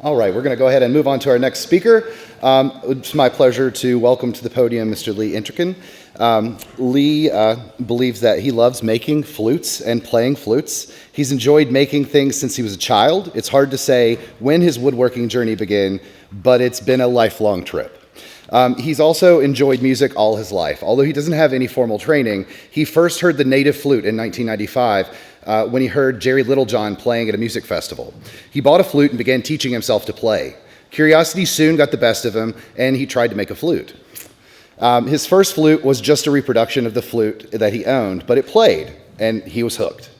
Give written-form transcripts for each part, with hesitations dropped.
All right, we're going to go ahead and move on to our next speaker. It's my pleasure to welcome to the podium Mr. Lee Entrekin. Lee believes that he loves making flutes and playing flutes. He's enjoyed making things since he was a child. It's hard to say when his woodworking journey began, but it's been a lifelong trip. He's also enjoyed music all his life. Although he doesn't have any formal training, he first heard the native flute in 1995 when he heard Jerry Littlejohn playing at a music festival. He bought a flute and began teaching himself to play. Curiosity soon got the best of him, and he tried to make a flute. His first flute was just a reproduction of the flute that he owned, but it played, and he was hooked.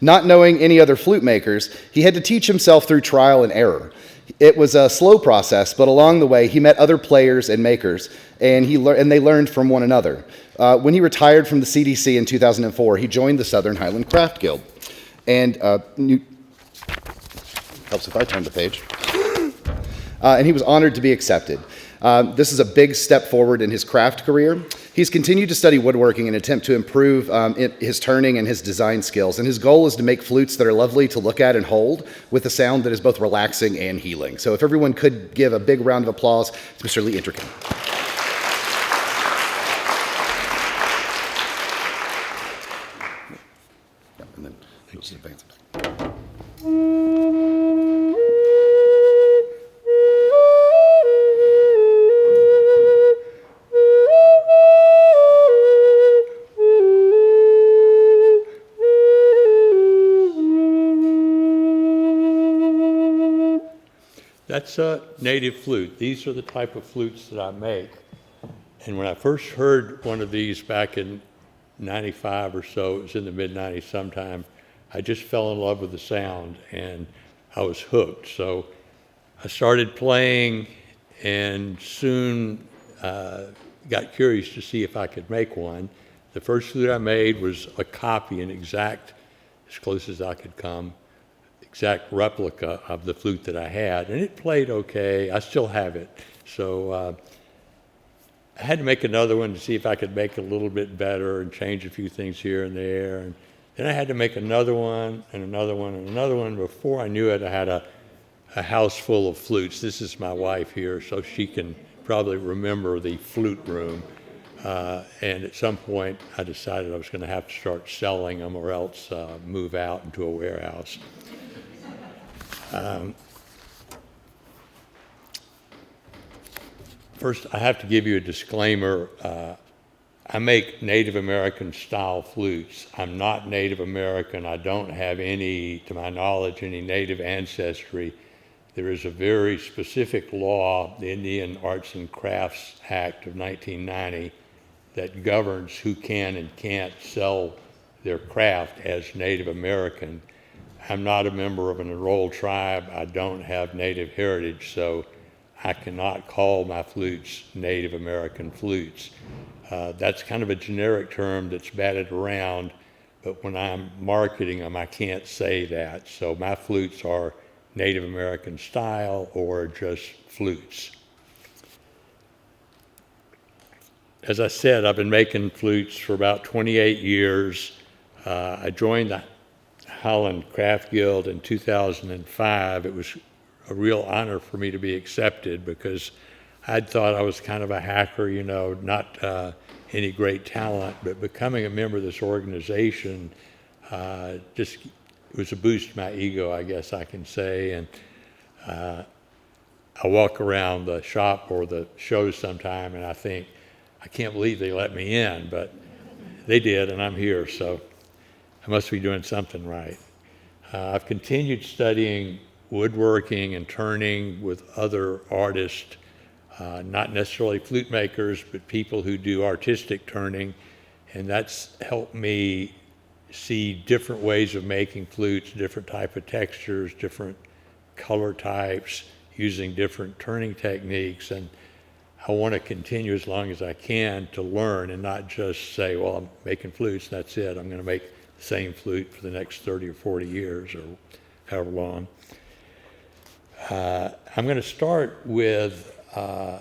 Not knowing any other flute makers, he had to teach himself through trial and error. It was a slow process, but along the way, he met other players and makers, and they learned from one another. When he retired from the CDC in 2004, he joined the Southern Highland Craft Guild. And helps if I turn the page. And he was honored to be accepted. This is a big step forward in his craft career. He's continued to study woodworking in an attempt to improve his turning and his design skills. And his goal is to make flutes that are lovely to look at and hold with a sound that is both relaxing and healing. So if everyone could give a big round of applause to Mr. Lee Entrekin. And then just advance it back. That's a native flute. These are the type of flutes that I make. And when I first heard one of these back in 95 or so, it was in the mid-90s sometime, I just fell in love with the sound and I was hooked. So I started playing and soon got curious to see if I could make one. The first flute I made was a copy, an exact, as close as I could come, exact replica of the flute that I had, and it played okay. I still have it. So I had to make another one to see if I could make it a little bit better and change a few things here and there. And then I had to make another one and another one and another one. Before I knew it, I had a house full of flutes. This is my wife here, so she can probably remember the flute room. And at some point, I decided I was going to have to start selling them or else move out into a warehouse. First, I have to give you a disclaimer. I make Native American style flutes. I'm not Native American. I don't have any, to my knowledge, any Native ancestry. There is a very specific law, the Indian Arts and Crafts Act of 1990, that governs who can and can't sell their craft as Native American. I'm not a member of an enrolled tribe. I don't have Native heritage, so I cannot call my flutes Native American flutes. That's kind of a generic term that's batted around, but when I'm marketing them, I can't say that. So my flutes are Native American style or just flutes. As I said, I've been making flutes for about 28 years. I joined the Highland Craft Guild in 2005. It was a real honor for me to be accepted because I'd thought I was kind of a hacker, not any great talent, but becoming a member of this organization just was a boost to my ego, I guess I can say. And I walk around the shop or the shows sometime and I think, I can't believe they let me in, but they did, and I'm here, so I must be doing something right. I've continued studying woodworking and turning with other artists, not necessarily flute makers, but people who do artistic turning, and that's helped me see different ways of making flutes, different type of textures, different color types, using different turning techniques, and I want to continue as long as I can to learn and not just say, well, I'm making flutes, that's it. I'm going to make the same flute for the next 30 or 40 years or however long. I'm going to start with an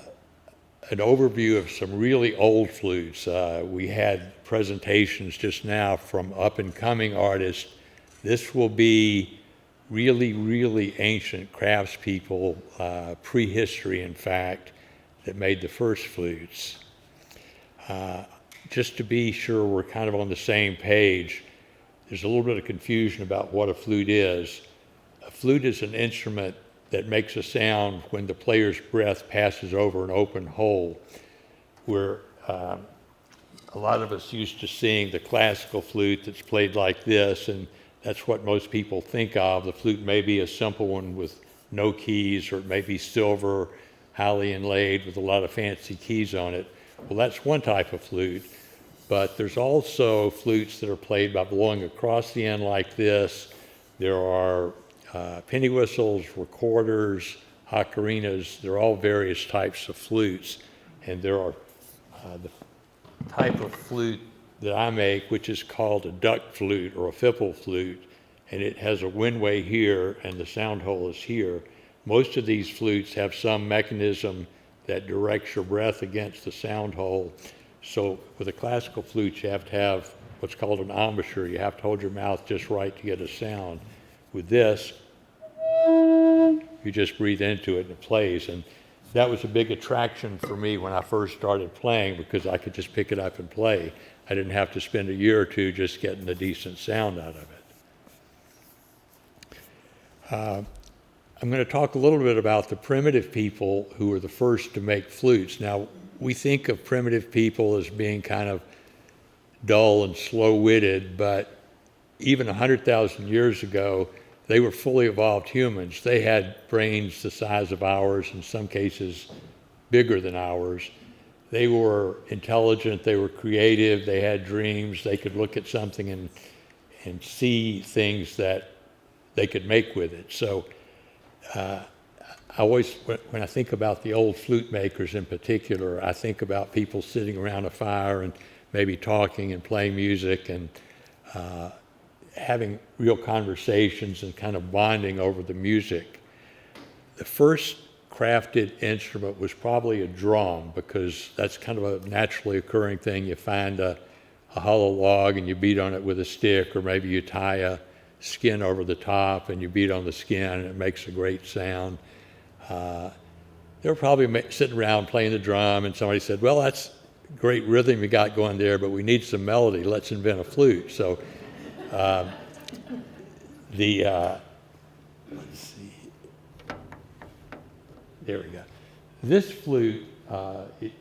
overview of some really old flutes. We had presentations just now from up-and-coming artists. This will be really, really ancient craftspeople, prehistory in fact, that made the first flutes. Just to be sure we're kind of on the same page, there's a little bit of confusion about what a flute is. A flute is an instrument that makes a sound when the player's breath passes over an open hole. Where a lot of us used to seeing the classical flute that's played like this, and that's what most people think of. The flute may be a simple one with no keys, or it may be silver, highly inlaid with a lot of fancy keys on it. Well, that's one type of flute, but there's also flutes that are played by blowing across the end like this. There are penny whistles, recorders, ocarinas. They're all various types of flutes, and there are the type of flute that I make, which is called a duck flute or a fipple flute, and it has a windway here and the sound hole is here. Most of these flutes have some mechanism that directs your breath against the sound hole. So with a classical flute, you have to have what's called an embouchure. You have to hold your mouth just right to get a sound. With this, you just breathe into it and it plays. And that was a big attraction for me when I first started playing, because I could just pick it up and play. I didn't have to spend a year or two just getting a decent sound out of it. I'm going to talk a little bit about the primitive people who were the first to make flutes. Now, we think of primitive people as being kind of dull and slow-witted, but even 100,000 years ago, they were fully evolved humans. They had brains the size of ours, in some cases bigger than ours. They were intelligent, they were creative, they had dreams, they could look at something and see things that they could make with it. So I always, when I think about the old flute makers in particular, I think about people sitting around a fire and maybe talking and playing music and having real conversations and kind of bonding over the music. The first crafted instrument was probably a drum, because that's kind of a naturally occurring thing. You find a hollow log and you beat on it with a stick, or maybe you tie a skin over the top and you beat on the skin and it makes a great sound. They were probably sitting around playing the drum and somebody said, well, that's great rhythm you got going there, but we need some melody. Let's invent a flute. So let's see. There we go. This flute, it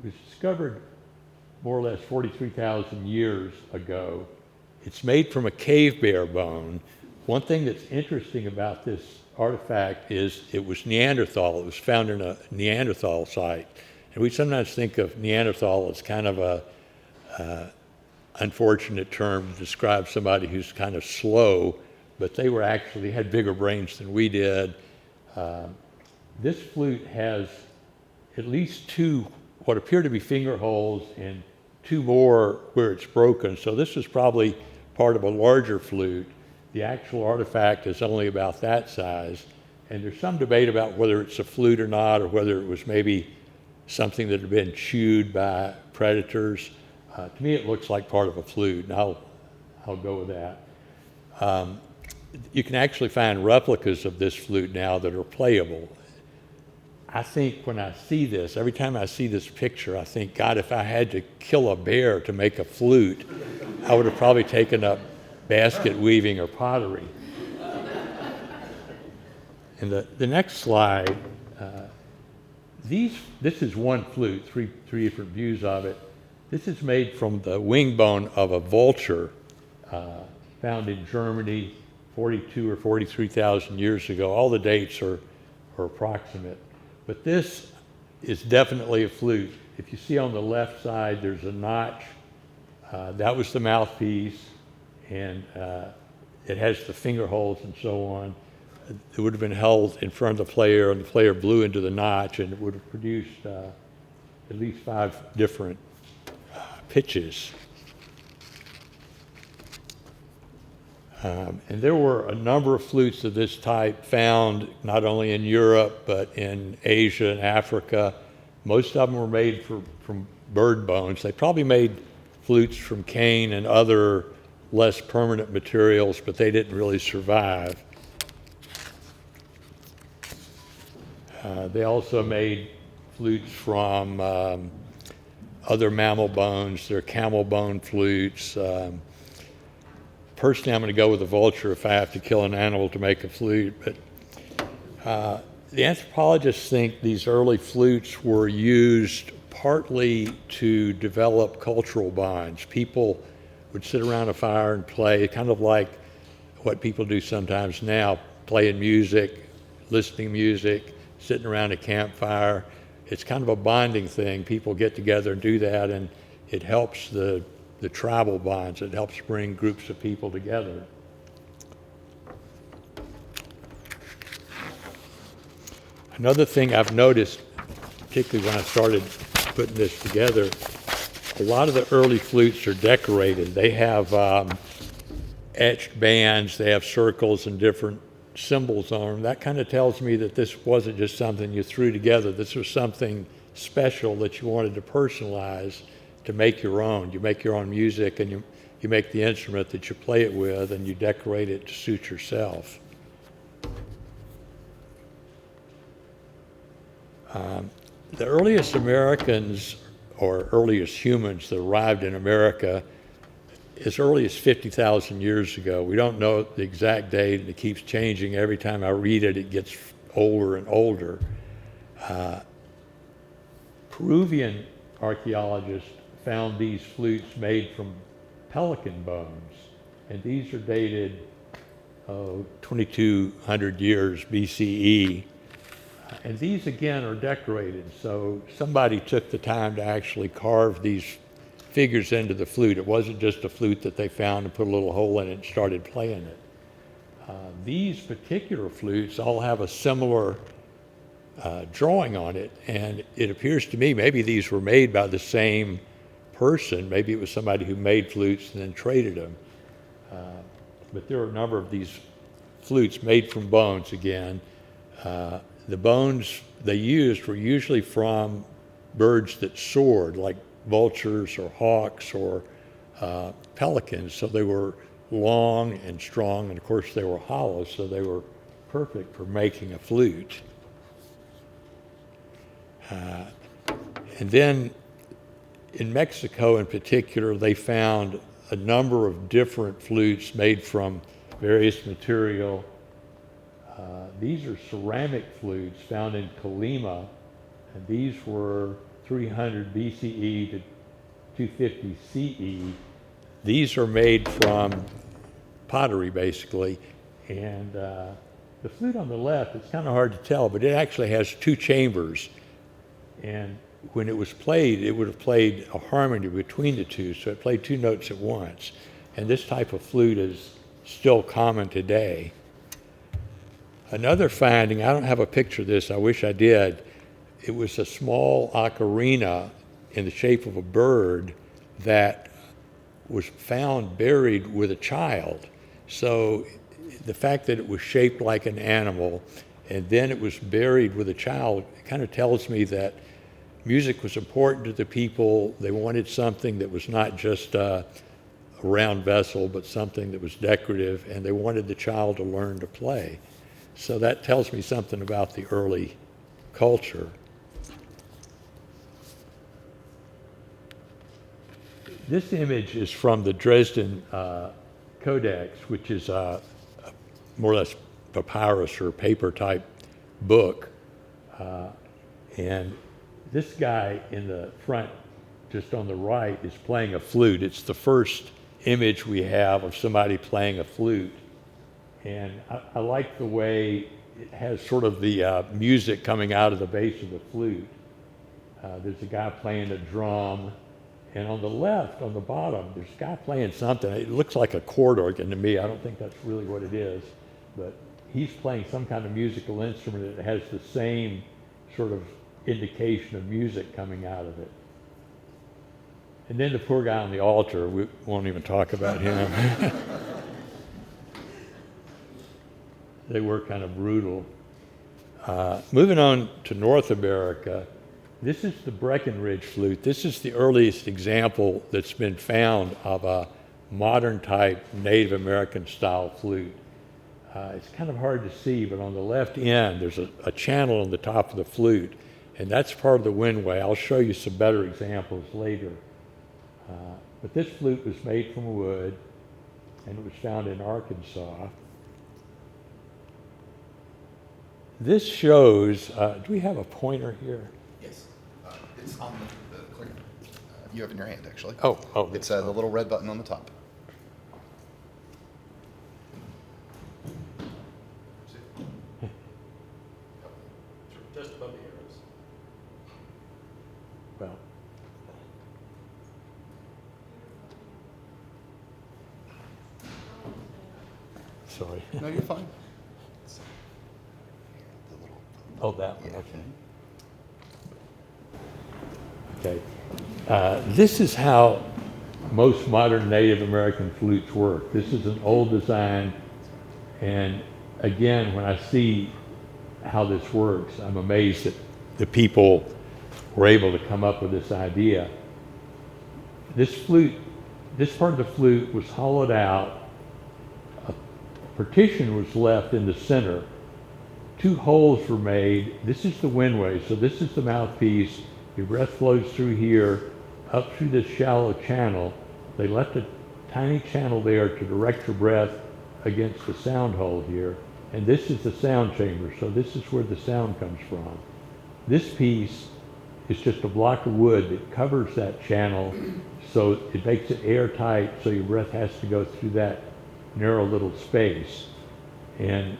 was discovered more or less 43,000 years ago. It's made from a cave bear bone. One thing that's interesting about this artifact is it was Neanderthal. It was found in a Neanderthal site. And we sometimes think of Neanderthal as kind of a unfortunate term to describe somebody who's kind of slow, but they were actually had bigger brains than we did. This flute has at least two what appear to be finger holes and two more where it's broken. So this is probably part of a larger flute. The actual artifact is only about that size. And there's some debate about whether it's a flute or not, or whether it was maybe something that had been chewed by predators. To me, it looks like part of a flute, and I'll go with that. You can actually find replicas of this flute now that are playable. I think when I see this, every time I see this picture, I think, God, if I had to kill a bear to make a flute, I would have probably taken up basket weaving or pottery. And the next slide, this is one flute, three different views of it. This is made from the wing bone of a vulture found in Germany 42 or 43,000 years ago. All the dates are approximate. But this is definitely a flute. If you see on the left side, there's a notch. That was the mouthpiece, and it has the finger holes and so on. It would have been held in front of the player, and the player blew into the notch, and it would have produced at least 5 different pitches. And there were a number of flutes of this type found not only in Europe, but in Asia and Africa. Most of them were made from bird bones. They probably made flutes from cane and other less permanent materials, but they didn't really survive. They also made flutes from other mammal bones. They're camel bone flutes. Personally, I'm going to go with a vulture if I have to kill an animal to make a flute. But the anthropologists think these early flutes were used partly to develop cultural bonds. People would sit around a fire and play, kind of like what people do sometimes now, playing music, listening to music, sitting around a campfire. It's kind of a bonding thing. People get together and do that, and it helps the tribal bonds. It helps bring groups of people together. Another thing I've noticed, particularly when I started putting this together, a lot of the early flutes are decorated. They have etched bands, they have circles and different symbols on them. That kind of tells me that this wasn't just something you threw together. This was something special that you wanted to personalize, to make your own. You make your own music, and you make the instrument that you play it with, and you decorate it to suit yourself. The earliest Americans, or earliest humans that arrived in America, as early as 50,000 years ago. We don't know the exact date, and it keeps changing. Every time I read it, it gets older and older. Peruvian archaeologists found these flutes made from pelican bones, and these are dated 2,200 years BCE. And these, again, are decorated, so somebody took the time to actually carve these figures into the flute. It wasn't just a flute that they found and put a little hole in it and started playing it. These particular flutes all have a similar drawing on it, and it appears to me maybe these were made by the same person. Maybe it was somebody who made flutes and then traded them. But there are a number of these flutes made from bones again. The bones they used were usually from birds that soared, like vultures or hawks or pelicans. So they were long and strong, and of course they were hollow, so they were perfect for making a flute. And then in Mexico in particular, they found a number of different flutes made from various material. These are ceramic flutes found in Colima, and these were 300 BCE to 250 CE. These are made from pottery, basically, and the flute on the left, it's kind of hard to tell, but it actually has two chambers, and when it was played, it would have played a harmony between the two, so it played two notes at once. And this type of flute is still common today. Another finding, I don't have a picture of this, I wish I did. It was a small ocarina in the shape of a bird that was found buried with a child. So the fact that it was shaped like an animal and then it was buried with a child, it kind of tells me that music was important to the people. They wanted something that was not just a round vessel, but something that was decorative, and they wanted the child to learn to play. So that tells me something about the early culture. This image is from the Dresden Codex, which is more or less papyrus or paper type book. And this guy in the front, just on the right, is playing a flute. It's the first image we have of somebody playing a flute. And I like the way it has sort of the music coming out of the base of the flute. There's a guy playing a drum. And on the left, on the bottom, there's a guy playing something. It looks like a chord organ to me. I don't think that's really what it is. But he's playing some kind of musical instrument that has the same sort of indication of music coming out of it. And then the poor guy on the altar, we won't even talk about him. They were kind of brutal. Moving on to North America, this is the Breckenridge flute. This is the earliest example that's been found of a modern type Native American style flute. It's kind of hard to see, but on the left end, there's a channel on the top of the flute, and that's part of the windway. I'll show you some better examples later. But this flute was made from wood, and it was found in Arkansas. This shows, do we have a pointer here? Yes. It's on the clicker. You have it in your hand, actually. Oh, It's the little red button on the top. Just above the arrows. well. Sorry. No, you're fine. Oh, that one, okay. Okay. This is how most modern Native American flutes work. This is an old design, and again, when I see how this works, I'm amazed that the people were able to come up with this idea. This flute, this part of the flute was hollowed out, a partition was left in the center, 2 holes were made. This is the windway, so this is the mouthpiece. Your breath flows through here, up through this shallow channel. They left a tiny channel there to direct your breath against the sound hole here. And this is the sound chamber, so this is where the sound comes from. This piece is just a block of wood that covers that channel, so it makes it airtight, so your breath has to go through that narrow little space. And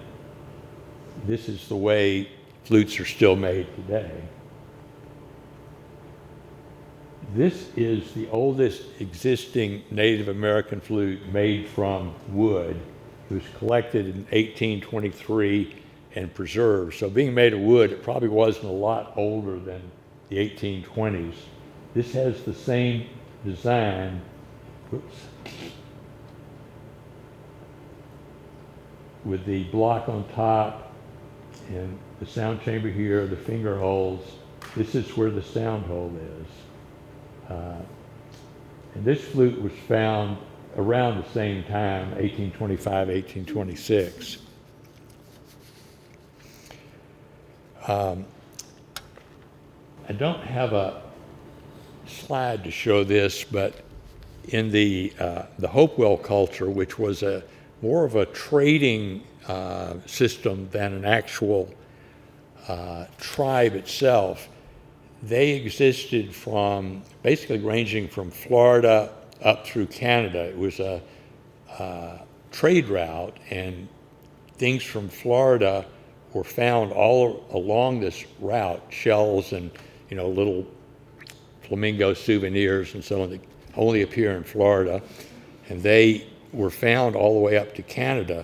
this is the way flutes are still made today. This is the oldest existing Native American flute made from wood. It was collected in 1823 and preserved. So being made of wood, it probably wasn't a lot older than the 1820s. This has the same design, with the block on top and the sound chamber here, the finger holes. This is where the sound hole is. And this flute was found around the same time, 1825, 1826. I don't have a slide to show this, but in the Hopewell culture, which was more of a trading system than an actual tribe itself, they existed from basically ranging from Florida up through Canada. It was a trade route, and things from Florida were found all along this route, shells and little flamingo souvenirs and so on that only appear in Florida, and they were found all the way up to Canada.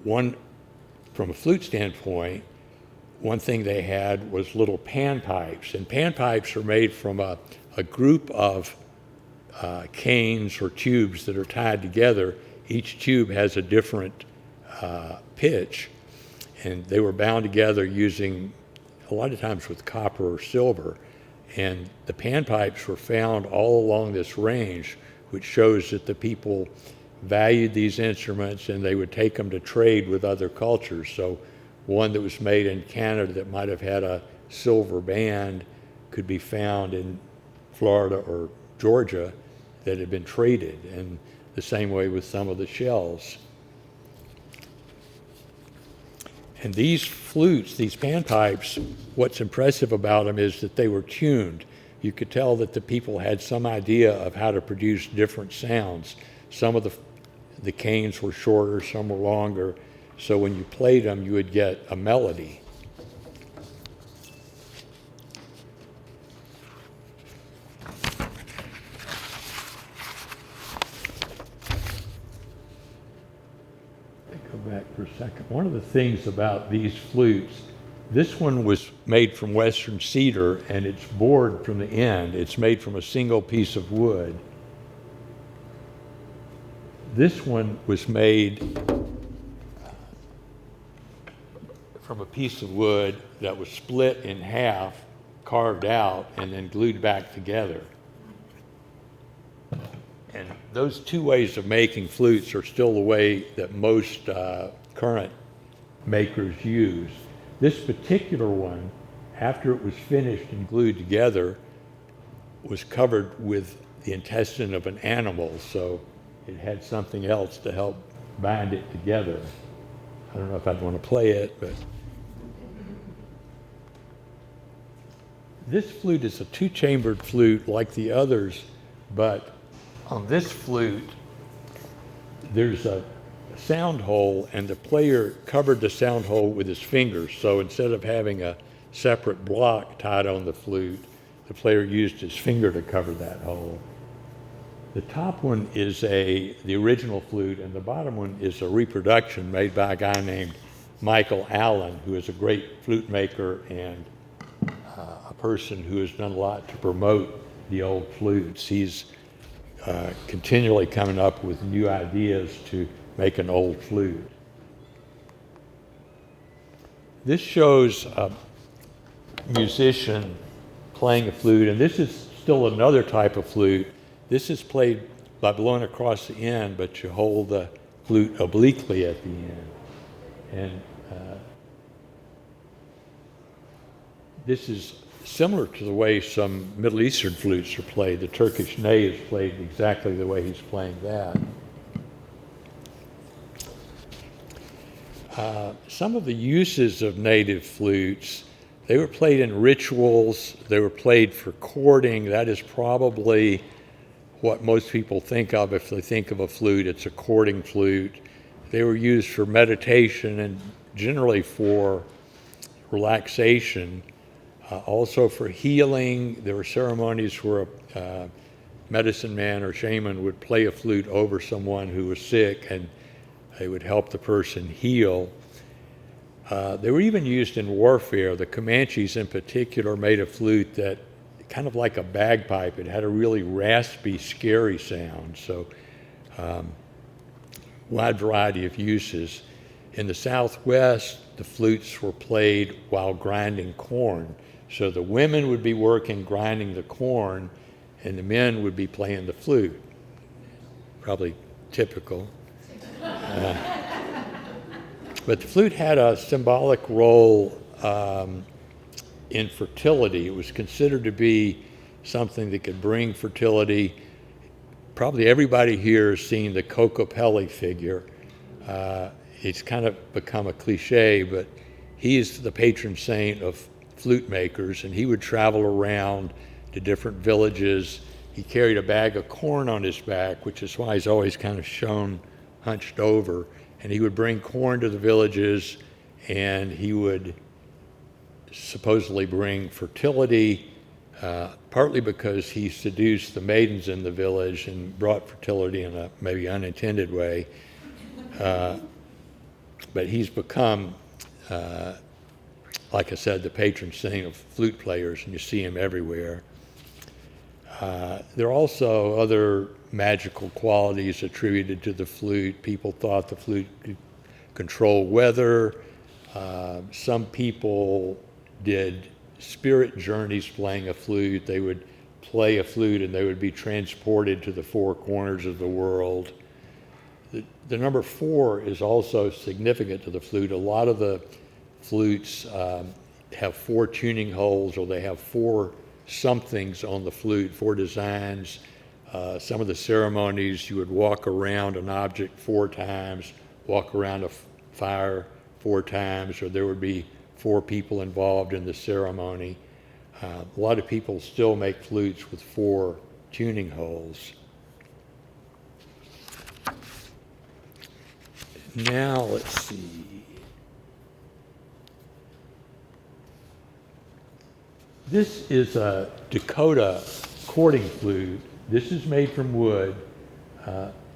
From a flute standpoint, one thing they had was little panpipes, and panpipes are made from a group of canes or tubes that are tied together. Each tube has a different pitch, and they were bound together using, a lot of times with copper or silver, and the panpipes were found all along this range, which shows that the people valued these instruments and they would take them to trade with other cultures. So one that was made in Canada that might have had a silver band could be found in Florida or Georgia that had been traded, and the same way with some of the shells. And these flutes, these panpipes, what's impressive about them is that they were tuned. You could tell that the people had some idea of how to produce different sounds. Some of the canes were shorter, some were longer, so when you played them, you would get a melody. Go back for a second. One of the things about these flutes, this one was made from western cedar, and it's bored from the end. It's made from a single piece of wood. This one was made from a piece of wood that was split in half, carved out, and then glued back together. And those two ways of making flutes are still the way that most current makers use. This particular one, after it was finished and glued together, was covered with the intestine of an animal, so it had something else to help bind it together. I don't know if I'd want to play it, but this flute is a two-chambered flute like the others, but on this flute, there's a sound hole, and the player covered the sound hole with his fingers. So instead of having a separate block tied on the flute, the player used his finger to cover that hole. The top one is the original flute, and the bottom one is a reproduction made by a guy named Michael Allen, who is a great flute maker and a person who has done a lot to promote the old flutes. He's continually coming up with new ideas to make an old flute. This shows a musician playing a flute, and this is still another type of flute. This is played by blowing across the end, but you hold the flute obliquely at the end. And this is similar to the way some Middle Eastern flutes are played. The Turkish ney is played exactly the way he's playing that. Some of the uses of native flutes, they were played in rituals, they were played for courting. That is probably what most people think of if they think of a flute. It's a courting flute. They were used for meditation and generally for relaxation, also for healing. There were ceremonies where a medicine man or shaman would play a flute over someone who was sick, and they would help the person heal. They were even used in warfare. The Comanches in particular made a flute that kind of like a bagpipe. It had a really raspy, scary sound. So wide variety of uses. In the Southwest, the flutes were played while grinding corn. So the women would be working grinding the corn, and the men would be playing the flute. Probably typical. But the flute had a symbolic role in fertility. It was considered to be something that could bring fertility. Probably everybody here has seen the Kokopelli figure. It's kind of become a cliche, but he is the patron saint of flute makers, and he would travel around to different villages. He carried a bag of corn on his back, which is why he's always kind of shown hunched over, and he would bring corn to the villages, and he would supposedly bring fertility, partly because he seduced the maidens in the village and brought fertility in a maybe unintended way. But he's become, like I said, the patron saint of flute players, and you see him everywhere. There are also other magical qualities attributed to the flute. People thought the flute could control weather. Some people did spirit journeys playing a flute. They would play a flute and they would be transported to the four corners of the world. The number 4 is also significant to the flute. A lot of the flutes have 4 tuning holes, or they have 4 somethings on the flute, 4 designs. Some of the ceremonies, you would walk around an object 4 times, walk around a fire 4 times, or there would be 4 people involved in the ceremony. A lot of people still make flutes with 4 tuning holes. Now, let's see. This is a Dakota cording flute. This is made from wood.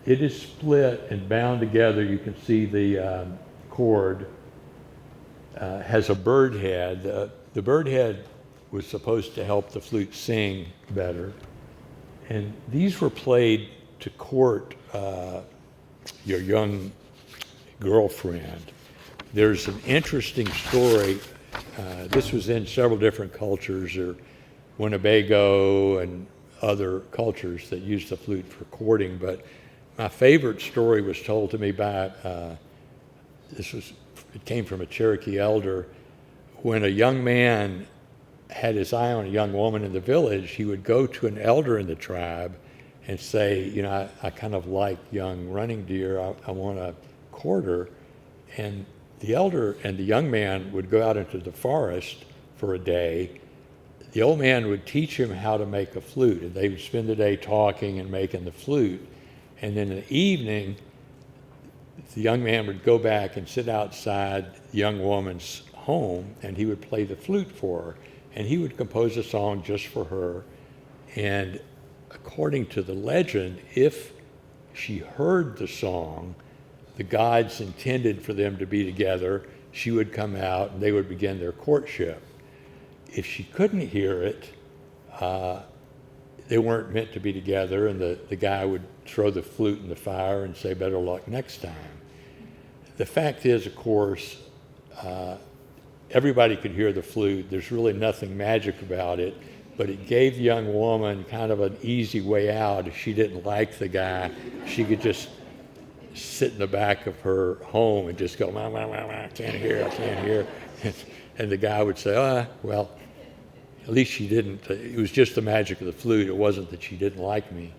It is split and bound together. You can see the cord has a bird head. The bird head was supposed to help the flute sing better. And these were played to court your young girlfriend. There's an interesting story. This was in several different cultures, or Winnebago and other cultures that use the flute for courting. But my favorite story was told to me by, it came from a Cherokee elder. When a young man had his eye on a young woman in the village, he would go to an elder in the tribe and say, you know, I kind of like young running deer. I want to court her. And the elder and the young man would go out into the forest for a day. The old man would teach him how to make a flute, and they would spend the day talking and making the flute. And then in the evening, the young man would go back and sit outside the young woman's home, and he would play the flute for her. And he would compose a song just for her. And according to the legend, if she heard the song, the gods intended for them to be together, she would come out and they would begin their courtship. If she couldn't hear it, they weren't meant to be together, and the guy would throw the flute in the fire and say, better luck next time. The fact is, of course, everybody could hear the flute. There's really nothing magic about it, but it gave the young woman kind of an easy way out. If she didn't like the guy, she could just sit in the back of her home and just go, wah, wah, wah, wah, I can't hear. And the guy would say, well, at least she didn't. It was just the magic of the flute. It wasn't that she didn't like me.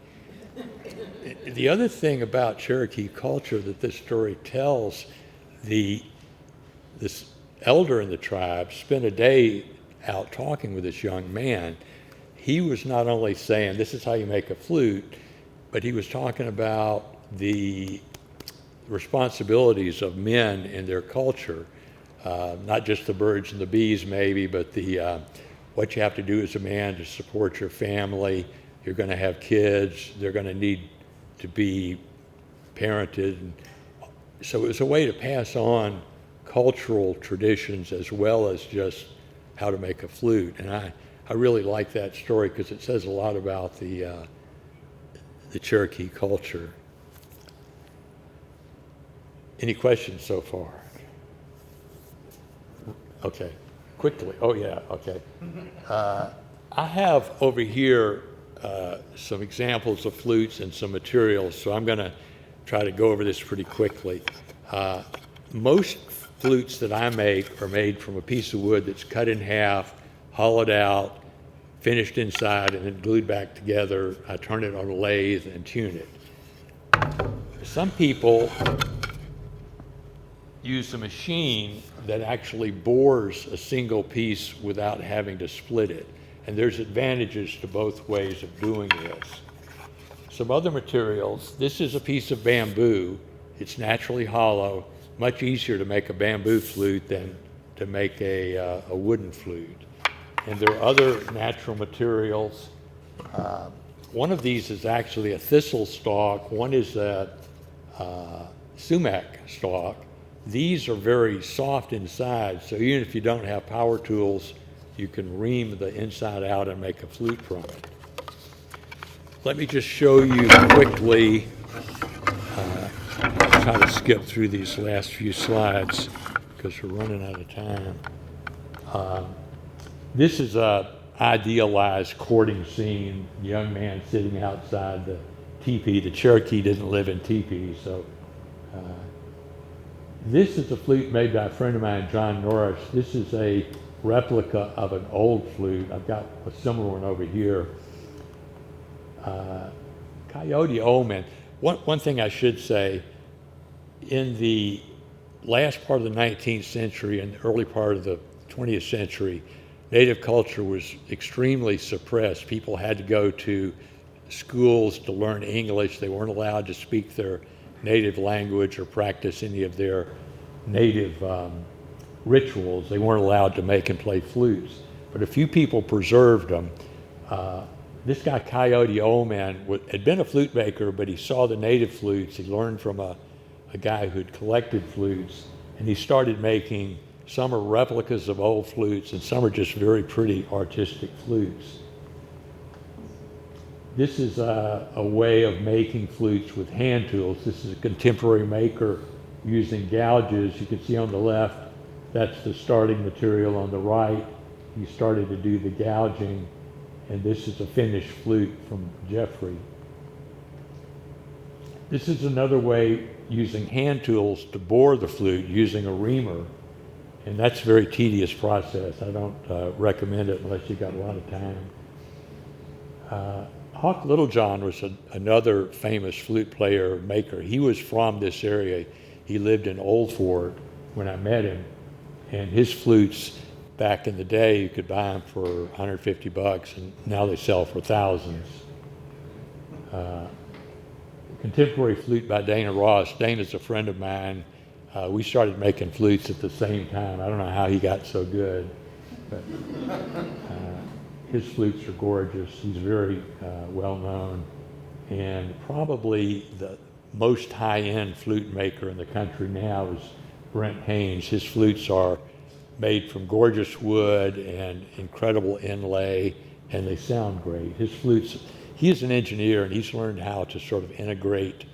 The other thing about Cherokee culture that this story tells, this elder in the tribe spent a day out talking with this young man. He was not only saying, this is how you make a flute, but he was talking about the responsibilities of men in their culture, not just the birds and the bees maybe, but what you have to do as a man to support your family. You're going to have kids. They're going to need to be parented. And so it was a way to pass on cultural traditions as well as just how to make a flute. And I really like that story because it says a lot about the Cherokee culture. Any questions so far? Okay, quickly. Oh yeah, okay. I have over here some examples of flutes and some materials, so I'm going to try to go over this pretty quickly. Most flutes that I make are made from a piece of wood that's cut in half, hollowed out, finished inside, and then glued back together. I turn it on a lathe and tune it. Some people use a machine that actually bores a single piece without having to split it. And there's advantages to both ways of doing this. Some other materials, this is a piece of bamboo. It's naturally hollow, much easier to make a bamboo flute than to make a wooden flute. And there are other natural materials. One of these is actually a thistle stalk. One is a sumac stalk. These are very soft inside, so even if you don't have power tools, you can ream the inside out and make a flute from it. Let me just show you quickly, I'll try to skip through these last few slides because we're running out of time. This is a idealized courting scene, young man sitting outside the teepee. The Cherokee didn't live in teepees, so this is a flute made by a friend of mine, John Norris. This is a replica of an old flute. I've got a similar one over here. Coyote Omen. One thing I should say, in the last part of the 19th century and the early part of the 20th century, Native culture was extremely suppressed. People had to go to schools to learn English. They weren't allowed to speak their native language or practice any of their native rituals. They weren't allowed to make and play flutes. But a few people preserved them. This guy, Coyote Oman, had been a flute maker, but he saw the native flutes. He learned from a guy who'd collected flutes, and he started making, some are replicas of old flutes, and some are just very pretty artistic flutes. This is a way of making flutes with hand tools. This is a contemporary maker using gouges. You can see on the left, that's the starting material. On the right, he started to do the gouging, and this is a finished flute from Jeffrey. This is another way using hand tools to bore the flute using a reamer, and that's a very tedious process. I don't recommend it unless you've got a lot of time. Hawk Littlejohn was another famous flute player, maker. He was from this area. He lived in Old Fort when I met him, and his flutes back in the day, you could buy them for $150, and now they sell for thousands. Contemporary flute by Dana Ross. Dana's a friend of mine. We started making flutes at the same time. I don't know how he got so good, but his flutes are gorgeous. He's very well known, and probably the most high-end flute maker in the country now is Brent Haynes. His flutes are made from gorgeous wood and incredible inlay, and they sound great. His flutes, he is an engineer, and he's learned how to sort of integrate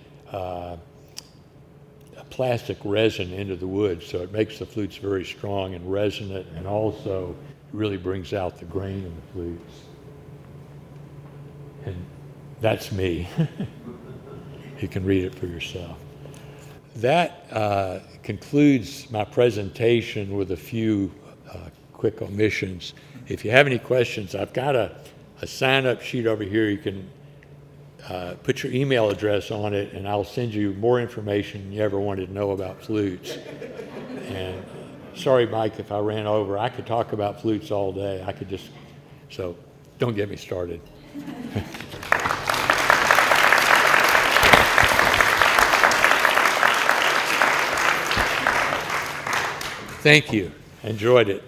plastic resin into the wood, so it makes the flutes very strong and resonant, and also really brings out the grain in the flutes. And that's me. You can read it for yourself. That concludes my presentation with a few quick omissions. If you have any questions, I've got a sign-up sheet over here. You can put your email address on it, and I'll send you more information than you ever wanted to know about flutes. And sorry, Mike, if I ran over. I could talk about flutes all day. So don't get me started. Thank you. Enjoyed it.